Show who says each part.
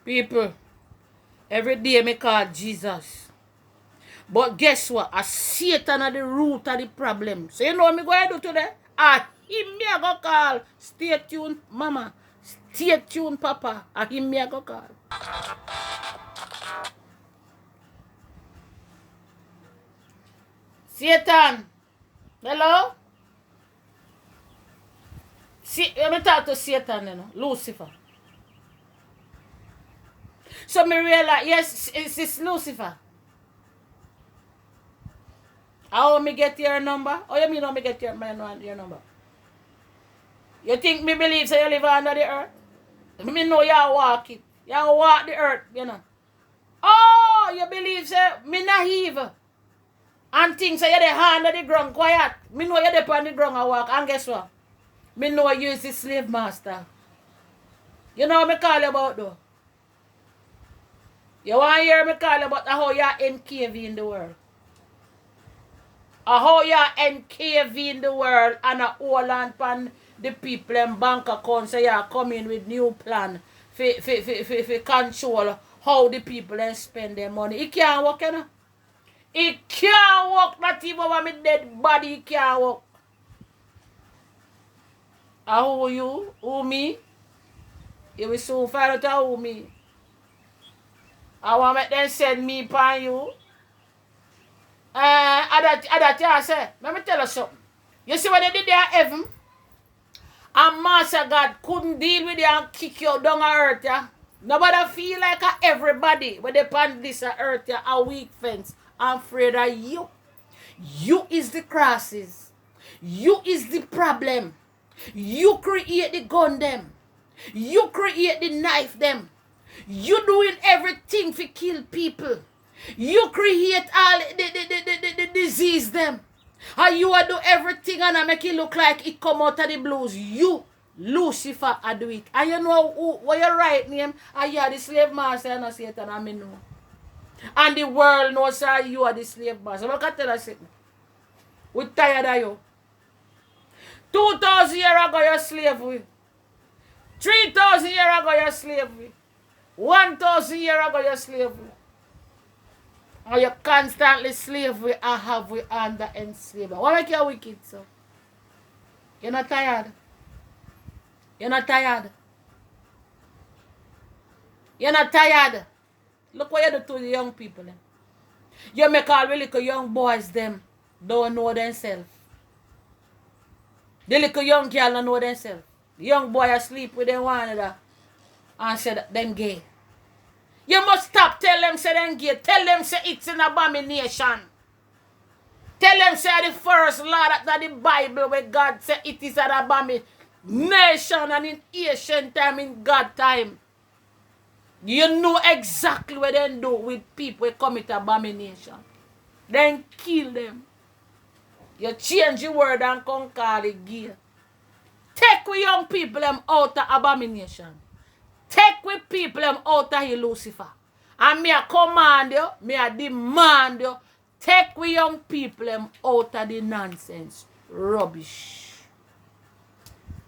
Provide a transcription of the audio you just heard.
Speaker 1: People, every day me call Jesus. But guess what? A Satan at the root of the problem. So you know what me going to do today? Him me a go call. Stay tuned, mama. Stay tuned, papa. Him me a go call. Satan. Hello? See, let me talk to Satan, you know. Lucifer. So me realize, yes, it's Lucifer. How me get your number? Oh, you mean how me get your number? You think me believe so you live under the earth? Me know you walk it. You walk the earth, you know. Oh, you believe so me naive. And things so you the hand on the ground quiet. Me know you the on the ground and walk. And guess what? Me know you is the slave master. You know what me call you about though? You want to hear me call you about how you are NKV in the world? How you are NKV in the world and a hold on pan the people and bank accounts so you are coming with new plan for control how the people and spend their money. It can't work, you know? It can't work, not even over my dead body, it can't work. Who you? Who me? You will soon find out who me. I want to make them send me upon you. That you say, let me tell you something. You see what they did there in heaven? And Master God couldn't deal with you and kick you down on earth, yeah? Nobody feel like everybody when they pan this earth, yeah, a weak fence. I'm afraid of you. You is the crosses. You is the problem. You create the gun them. You create the knife them. You doing everything to kill people. You create all the disease them. And you do everything and I make it look like it come out of the blues. You, Lucifer, I do it. And you know what your right name? And you are the slave master and Satan, and I know. And the world knows that you are the slave master. Look at that Satan. We're tired of you. 2,000 years ago you're slavery. 3,000 years ago you're slavery. 1,000 years ago you're slavery. And you're constantly slavery and have we under enslavement. What make you wicked, so? You're not tired. You're not tired. You're not tired. Look what you do to the young people. You make all the little young boys them don't know themselves. The little young girl don't know themselves. The young boy asleep with them one another and say that them gay. You must stop tell them say them gay. Tell them say it's an abomination. Tell them say the first law that the Bible where God said it is an abomination and in ancient time, in God time. You know exactly what they do with people who commit abomination. Then kill them. You change the word and come call it gay. Take we young people them out of abomination. Take we people them out of here, Lucifer. And me a command you, me a demand you, take we young people them out of the nonsense. Rubbish.